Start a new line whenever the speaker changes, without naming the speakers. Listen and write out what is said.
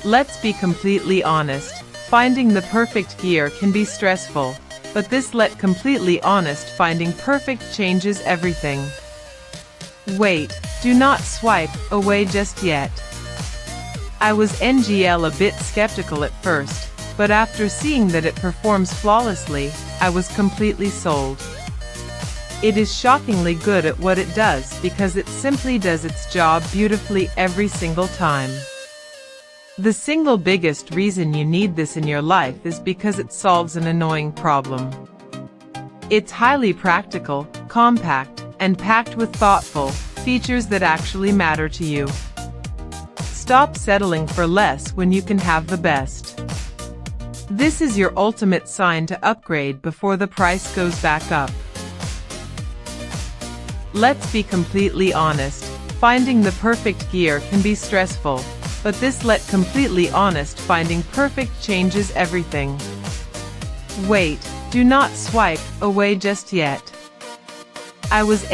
Let's be completely honest. Finding the perfect gear can be stressful, but completely honest, finding perfect changes everything. Wait, do not swipe away just yet. I was a bit skeptical at first, but after seeing that it performs flawlessly, I was completely sold. It is shockingly good at what it does because it simply does its job beautifully every single time. The single biggest reason you need this in your life is because it solves an annoying problem. It's highly practical, compact, and packed with thoughtful features that actually matter to you. Stop settling for less when you can have the best. This is your ultimate sign to upgrade before the price goes back up. Let's be completely honest. Finding the perfect gear can be stressful, but completely honest, finding perfect changes everything. Wait, do not swipe away just yet. I was